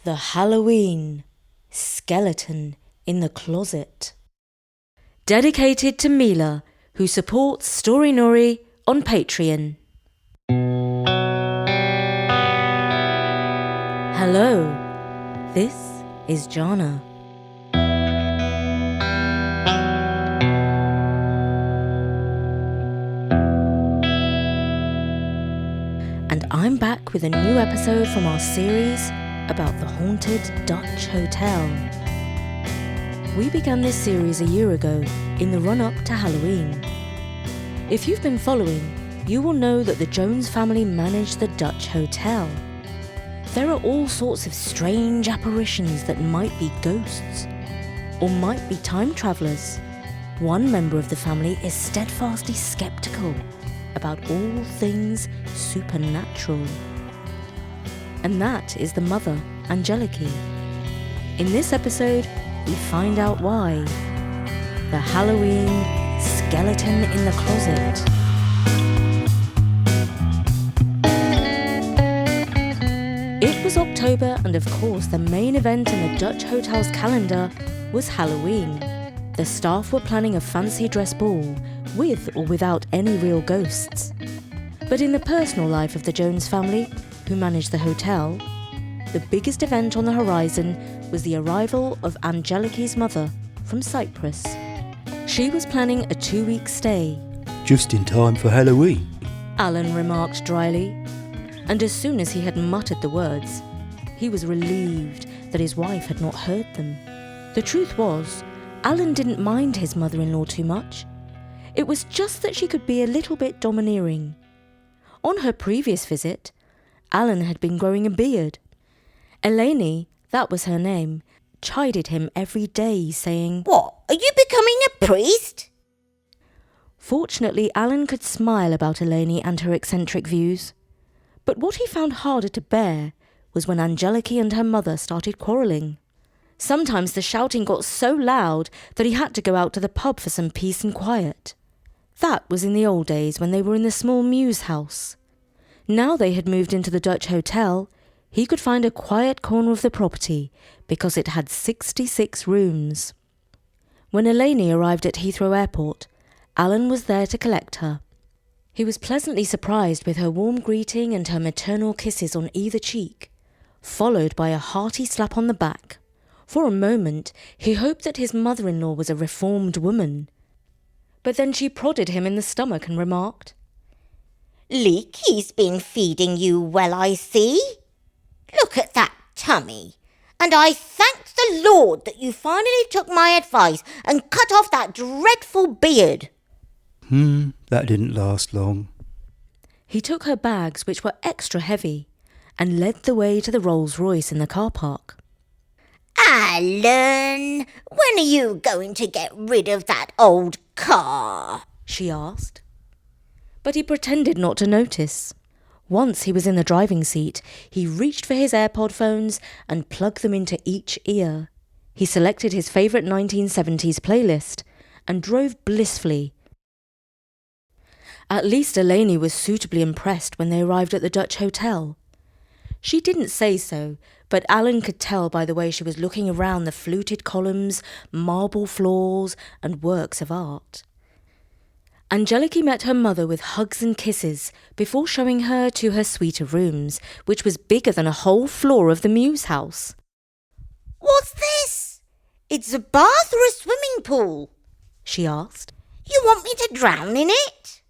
The Halloween Skeleton in the Closet. Dedicated to Mila, who supports Story Nori on Patreon. Hello, this is Jana. And I'm back with a new episode from our series about the haunted Dutch hotel. We began this series a year ago in the run-up to Halloween. If you've been following, you will know that the Jones family managed the Dutch hotel. There are all sorts of strange apparitions that might be ghosts, or might be time travellers. One member of the family is steadfastly sceptical about all things supernatural. And that is the mother, Angeleki. In this episode, we find out why. The Halloween Skeleton in the Closet. It was October, and of course the main event in the Dutch hotel's calendar was Halloween. The staff were planning a fancy dress ball, with or without any real ghosts. But in the personal life of the Jones family, who managed the hotel, the biggest event on the horizon was the arrival of Angeleki's mother from Cyprus. She was planning a 2-week stay. Just in time for Halloween, Alan remarked dryly, and as soon as he had muttered the words, he was relieved that his wife had not heard them. The truth was, Alan didn't mind his mother-in-law too much. It was just that she could be a little bit domineering. On her previous visit, Alan had been growing a beard. Eleni, that was her name, chided him every day, saying, "What, are you becoming a priest?" Fortunately, Alan could smile about Eleni and her eccentric views. But what he found harder to bear was when Angeleki and her mother started quarrelling. Sometimes the shouting got so loud that he had to go out to the pub for some peace and quiet. That was in the old days when they were in the small mews house. Now they had moved into the Dutch hotel, he could find a quiet corner of the property because it had 66 rooms. When Eleni arrived at Heathrow Airport, Alan was there to collect her. He was pleasantly surprised with her warm greeting and her maternal kisses on either cheek, followed by a hearty slap on the back. For a moment, he hoped that his mother-in-law was a reformed woman. But then she prodded him in the stomach and remarked, "Leaky's been feeding you well, I see. Look at that tummy. And I thank the Lord that you finally took my advice and cut off that dreadful beard." That didn't last long. He took her bags, which were extra heavy, and led the way to the Rolls-Royce in the car park. "Alan, when are you going to get rid of that old car?" she asked. But he pretended not to notice. Once he was in the driving seat, he reached for his AirPod phones and plugged them into each ear. He selected his favourite 1970s playlist and drove blissfully. At least Eleni was suitably impressed when they arrived at the Dutch hotel. She didn't say so, but Alan could tell by the way she was looking around the fluted columns, marble floors, and works of art. Angeleki met her mother with hugs and kisses before showing her to her suite of rooms, which was bigger than a whole floor of the mews house. "What's this? It's a bath or a swimming pool?" she asked. "You want me to drown in it?"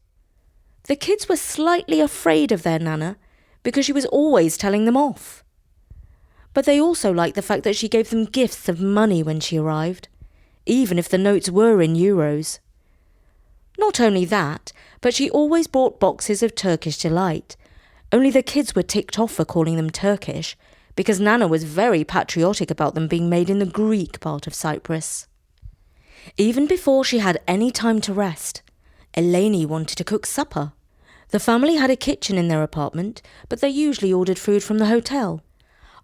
The kids were slightly afraid of their Nana because she was always telling them off. But they also liked the fact that she gave them gifts of money when she arrived, even if the notes were in euros. Not only that, but she always bought boxes of Turkish delight, only the kids were ticked off for calling them Turkish, because Nana was very patriotic about them being made in the Greek part of Cyprus. Even before she had any time to rest, Eleni wanted to cook supper. The family had a kitchen in their apartment, but they usually ordered food from the hotel.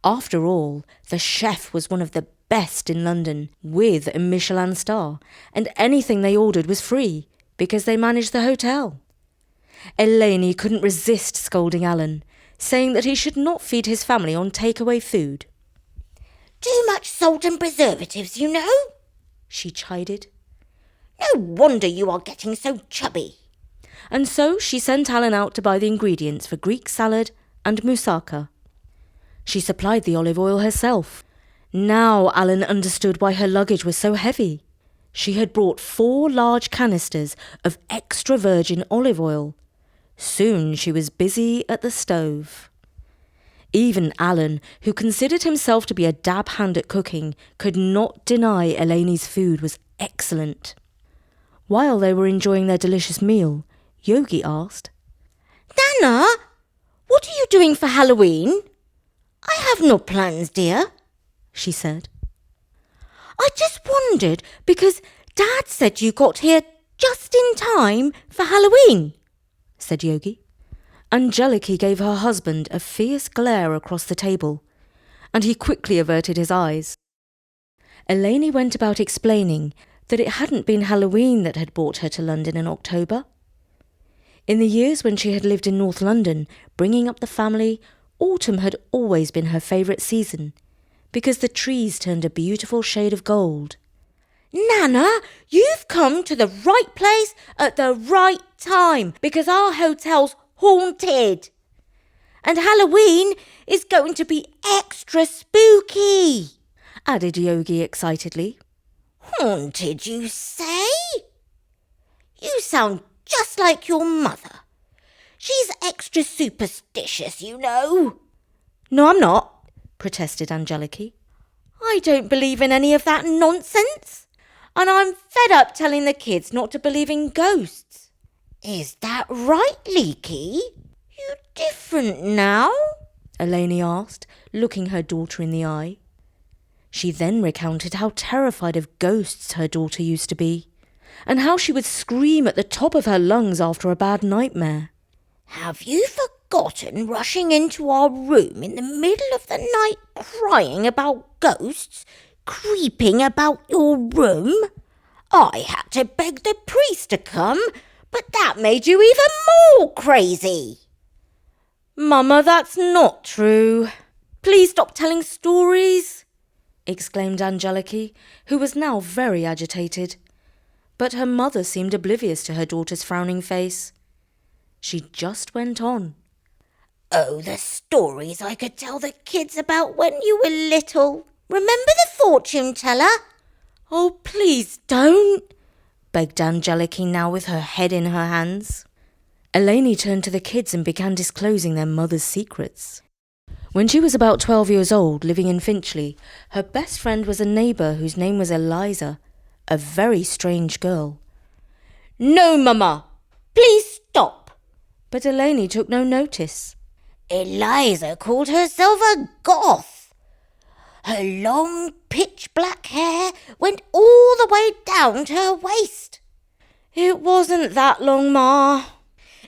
After all, the chef was one of the best in London, with a Michelin star, and anything they ordered was free, because they managed the hotel. Eleni couldn't resist scolding Alan, saying that he should not feed his family on takeaway food. too much salt and preservatives, you know," she chided. "No wonder you are getting so chubby." And so she sent Alan out to buy the ingredients for Greek salad and moussaka. She supplied the olive oil herself. Now Alan understood why her luggage was so heavy. She had brought 4 large canisters of extra virgin olive oil. Soon she was busy at the stove. Even Alan, who considered himself to be a dab hand at cooking, could not deny Eleni's food was excellent. While they were enjoying their delicious meal, Yogi asked, "Nana, what are you doing for Halloween?" "I have no plans, dear," she said. "I just wondered because Dad said you got here just in time for Halloween," said Yogi. Angeleki gave her husband a fierce glare across the table, and he quickly averted his eyes. Eleni went about explaining that it hadn't been Halloween that had brought her to London in October. In the years when she had lived in North London, bringing up the family, autumn had always been her favourite season, because the trees turned a beautiful shade of gold. "Nana, you've come to the right place at the right time because our hotel's haunted. And Halloween is going to be extra spooky," added Yogi excitedly. "Haunted, you say? You sound just like your mother. She's extra superstitious, you know." "No, I'm not," protested Angeleki. "I don't believe in any of that nonsense. And I'm fed up telling the kids not to believe in ghosts." "Is that right, Leaky? You different now?" Eleni asked, looking her daughter in the eye. She then recounted how terrified of ghosts her daughter used to be, and how she would scream at the top of her lungs after a bad nightmare. "Have you forgotten rushing into our room in the middle of the night crying about ghosts creeping about your room? I had to beg the priest to come, but that made you even more crazy." "Mama, that's not true. Please stop telling stories," exclaimed Angeleki, who was now very agitated. But her mother seemed oblivious to her daughter's frowning face. She just went on. "Oh, the stories I could tell the kids about when you were little. Remember the fortune teller?" "Oh, please don't," begged Angeleki, now with her head in her hands. Eleni turned to the kids and began disclosing their mother's secrets. When she was about 12 years old, living in Finchley, her best friend was a neighbour whose name was Eliza, a very strange girl. "No, Mama, please stop." But Eleni took no notice. "Eliza called herself a goth. Her long pitch-black hair went all the way down to her waist." "It wasn't that long, Ma."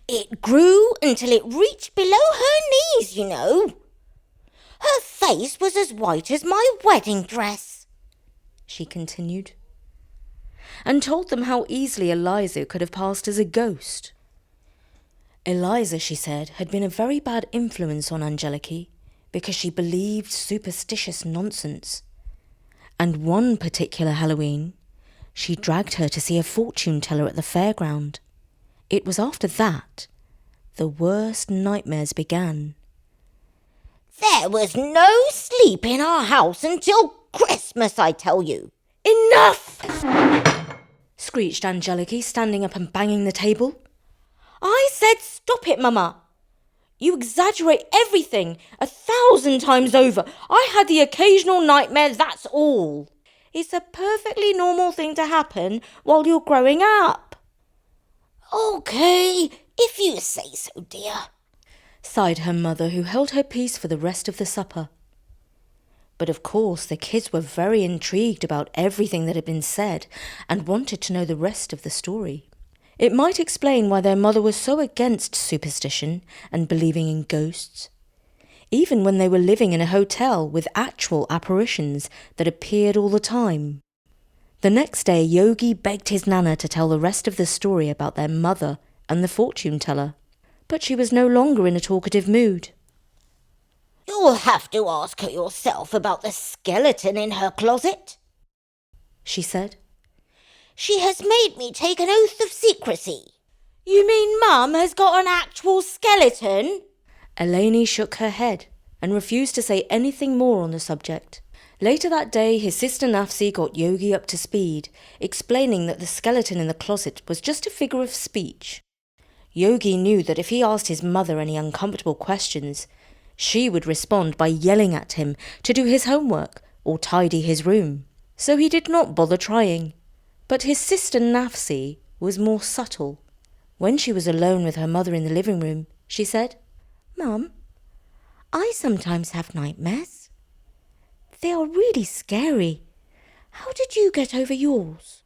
"It grew until it reached below her knees, you know. Her face was as white as my wedding dress," she continued, and told them how easily Eliza could have passed as a ghost. Eliza, she said, had been a very bad influence on Angeleki because she believed superstitious nonsense. And one particular Halloween, she dragged her to see a fortune teller at the fairground. It was after that the worst nightmares began. "There was no sleep in our house until Christmas, I tell you." "Enough!" screeched Angeleki, standing up and banging the table. "I said stop it, Mama. You exaggerate everything 1,000 times over. I had the occasional nightmare, that's all. It's a perfectly normal thing to happen while you're growing up." "Okay, if you say so, dear," sighed her mother, who held her peace for the rest of the supper. But of course the kids were very intrigued about everything that had been said and wanted to know the rest of the story. It might explain why their mother was so against superstition and believing in ghosts, even when they were living in a hotel with actual apparitions that appeared all the time. The next day, Yogi begged his Nana to tell the rest of the story about their mother and the fortune teller, but she was no longer in a talkative mood. You'll have to ask her yourself about the skeleton in her closet, she said. She has made me take an oath of secrecy. You mean Mum has got an actual skeleton? Eleni shook her head and refused to say anything more on the subject. Later that day, his sister Nafsi got Yogi up to speed, explaining that the skeleton in the closet was just a figure of speech. Yogi knew that if he asked his mother any uncomfortable questions, she would respond by yelling at him to do his homework or tidy his room. So he did not bother trying. But his sister Nafsi was more subtle. When she was alone with her mother in the living room, she said, "Mum, I sometimes have nightmares. They are really scary. How did you get over yours?"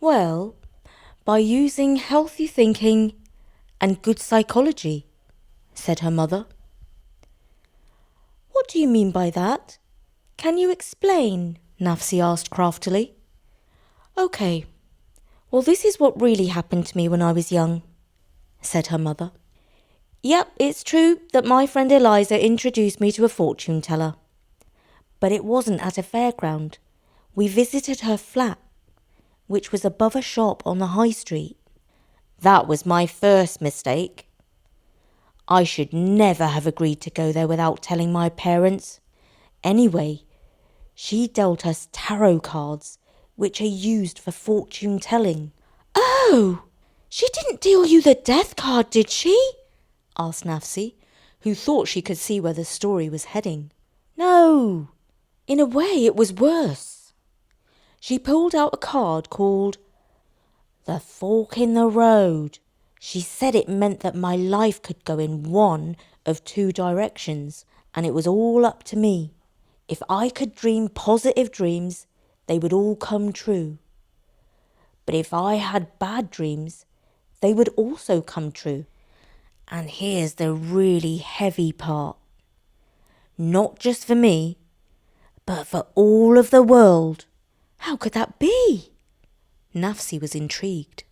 "Well, by using healthy thinking and good psychology," said her mother. "What do you mean by that? Can you explain?" Nafsi asked craftily. "Okay, well, this is what really happened to me when I was young," said her mother. "Yep, it's true that my friend Eliza introduced me to a fortune teller. But it wasn't at a fairground. We visited her flat, which was above a shop on the high street. That was my first mistake. I should never have agreed to go there without telling my parents. Anyway, she dealt us tarot cards, which are used for fortune telling." "Oh, she didn't deal you the death card, did she?" asked Nafsi, who thought she could see where the story was heading. "No, in a way it was worse. She pulled out a card called the Fork in the Road. She said it meant that my life could go in one of two directions, and it was all up to me. If I could dream positive dreams, they would all come true. But if I had bad dreams, they would also come true. And here's the really heavy part. Not just for me, but for all of the world." "How could that be?" Nafsi was intrigued.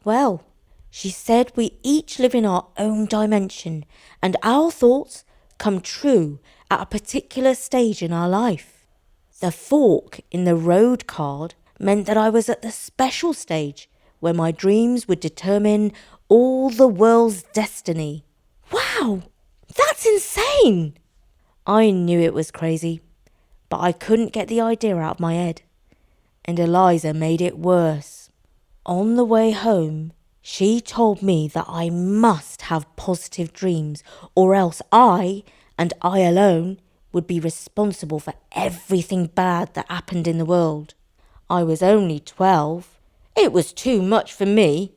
"Well, she said we each live in our own dimension, and our thoughts come true at a particular stage in our life. The fork in the road card meant that I was at the special stage where my dreams would determine all the world's destiny." "Wow, that's insane!" I knew it was crazy, but I couldn't get the idea out of my head. And Eliza made it worse. On the way home, she told me that I must have positive dreams, or else I, and I alone, would be responsible for everything bad that happened in the world. I was only 12. It was too much for me.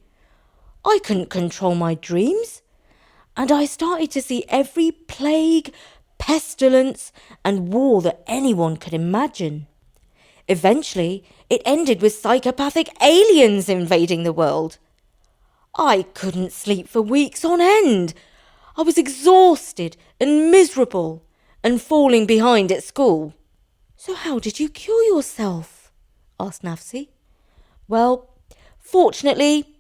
I couldn't control my dreams, and I started to see every plague, pestilence, and war that anyone could imagine. Eventually, it ended with psychopathic aliens invading the world. I couldn't sleep for weeks on end. I was exhausted and miserable and falling behind at school." "So how did you cure yourself?" asked Nafsi. "Well, fortunately,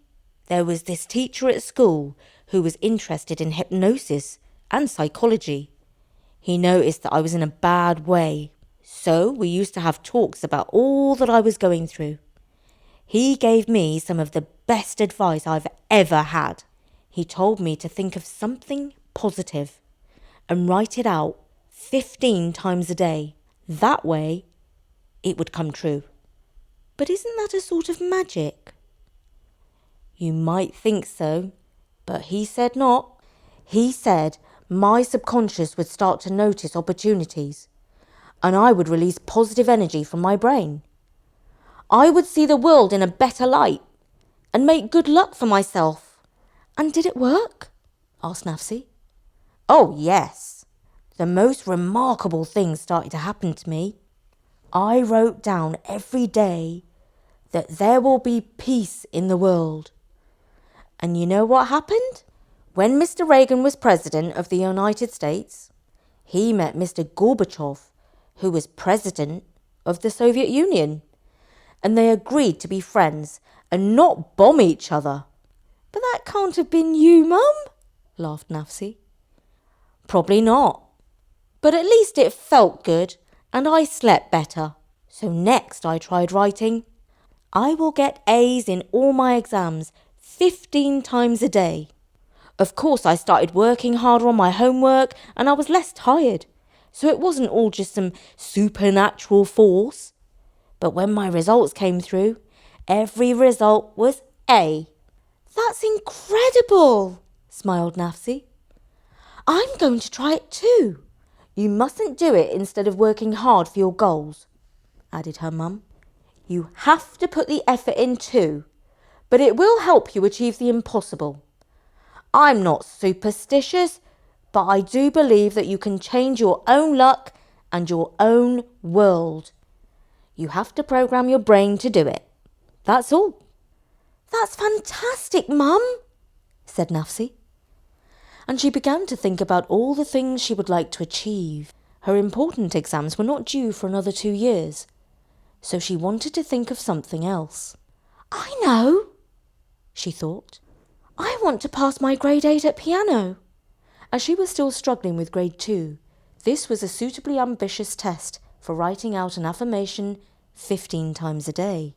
there was this teacher at school who was interested in hypnosis and psychology. He noticed that I was in a bad way. So we used to have talks about all that I was going through. He gave me some of the best advice I've ever had. He told me to think of something positive and write it out 15 times a day. That way, it would come true." "But isn't that a sort of magic?" "You might think so, but he said not. He said my subconscious would start to notice opportunities, and I would release positive energy from my brain. I would see the world in a better light and make good luck for myself." "And did it work?" asked Nafsi. "Oh, yes. The most remarkable things started to happen to me. I wrote down every day that there will be peace in the world. And you know what happened? When Mr. Reagan was president of the United States, he met Mr. Gorbachev, who was president of the Soviet Union, and they agreed to be friends and not bomb each other." "But that can't have been you, Mum," laughed Nafsi. "Probably not. But at least it felt good, and I slept better. So next I tried writing. I will get A's in all my exams 15 times a day. Of course, I started working harder on my homework and I was less tired. So it wasn't all just some supernatural force. But when my results came through, every result was A. That's incredible, smiled Nafsi. I'm going to try it too. You mustn't do it instead of working hard for your goals, added her mum. You have to put the effort in too, but it will help you achieve the impossible. I'm not superstitious, but I do believe that you can change your own luck and your own world. You have to program your brain to do it. That's all. That's fantastic, Mum, said Nafsi. And she began to think about all the things she would like to achieve. Her important exams were not due for another 2 years, so she wanted to think of something else. I know, she thought. I want to pass my grade 8 at piano. As she was still struggling with grade 2, this was a suitably ambitious test for writing out an affirmation 15 times a day.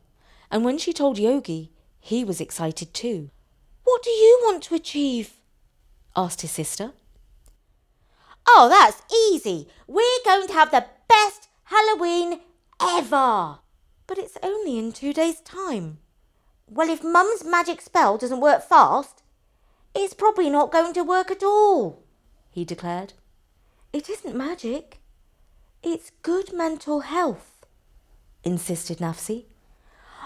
And when she told Yogi, he was excited too. What do you want to achieve? Asked his sister. Oh, that's easy. We're going to have the best Halloween ever. But it's only in 2 days' time. Well, if Mum's magic spell doesn't work fast, it's probably not going to work at all, he declared. It isn't magic. It's good mental health, insisted Nafsi.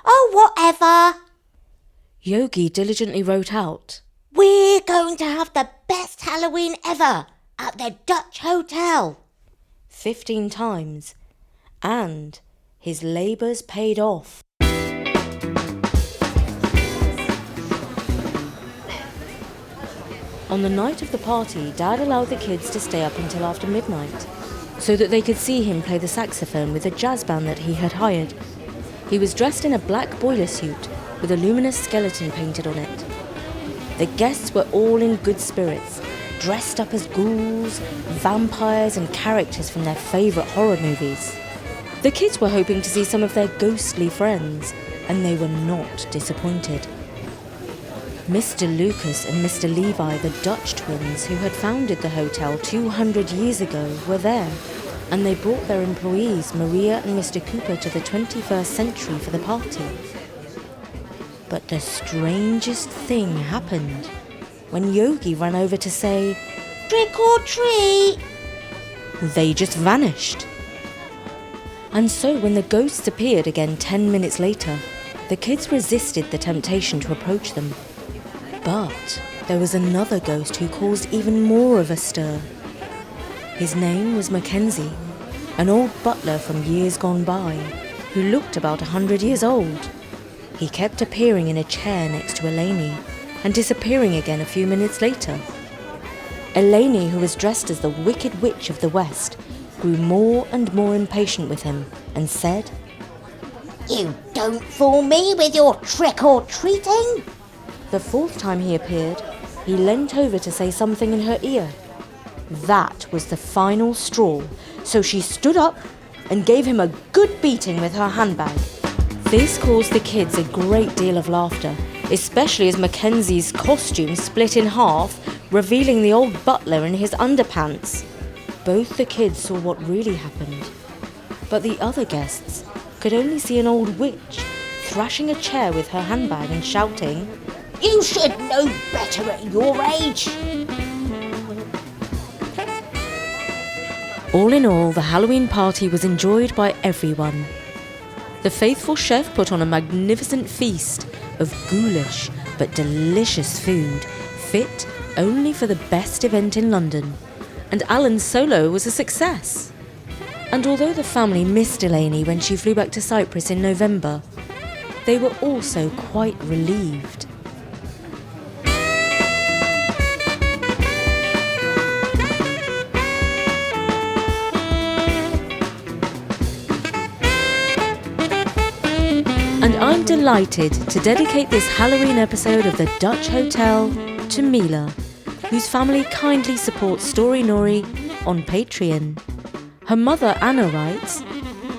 Oh, whatever. Yogi diligently wrote out, We're going to have the best Halloween ever at the Dutch Hotel. 15 times. And his labours paid off. On the night of the party, Dad allowed the kids to stay up until after midnight, so that they could see him play the saxophone with a jazz band that he had hired. He was dressed in a black boiler suit with a luminous skeleton painted on it. The guests were all in good spirits, dressed up as ghouls, vampires and characters from their favourite horror movies. The kids were hoping to see some of their ghostly friends, and they were not disappointed. Mr. Lucas and Mr. Levi, the Dutch twins who had founded the hotel 200 years ago, were there, and they brought their employees, Maria and Mr. Cooper, to the 21st century for the party. But the strangest thing happened when Yogi ran over to say, Trick or treat! They just vanished. And so when the ghosts appeared again 10 minutes later, the kids resisted the temptation to approach them. But there was another ghost who caused even more of a stir. His name was Mackenzie, an old butler from years gone by, who looked about 100 years old. He kept appearing in a chair next to Eleni and disappearing again a few minutes later. Eleni, who was dressed as the Wicked Witch of the West, grew more and more impatient with him and said, You don't fool me with your trick or treating! The fourth time he appeared, he leant over to say something in her ear. That was the final straw, so she stood up and gave him a good beating with her handbag. This caused the kids a great deal of laughter, especially as Mackenzie's costume split in half, revealing the old butler in his underpants. Both the kids saw what really happened, but the other guests could only see an old witch thrashing a chair with her handbag and shouting, You should know better at your age! All in all, the Halloween party was enjoyed by everyone. The faithful chef put on a magnificent feast of ghoulish but delicious food, fit only for the best event in London, and Alan's solo was a success. And although the family missed Eleni when she flew back to Cyprus in November, they were also quite relieved. And I'm delighted to dedicate this Halloween episode of the Dutch Hotel to Mila, whose family kindly supports Story Nori on Patreon. Her mother, Anna, writes,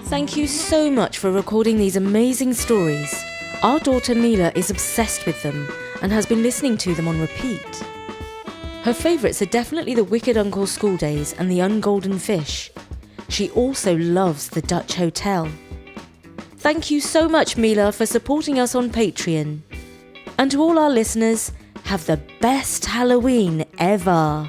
"Thank you so much for recording these amazing stories. Our daughter Mila is obsessed with them and has been listening to them on repeat. Her favourites are definitely The Wicked Uncle's School Days and The Ungolden Fish. She also loves The Dutch Hotel. Thank you so much, Mila, for supporting us on Patreon. And to all our listeners, have the best Halloween ever."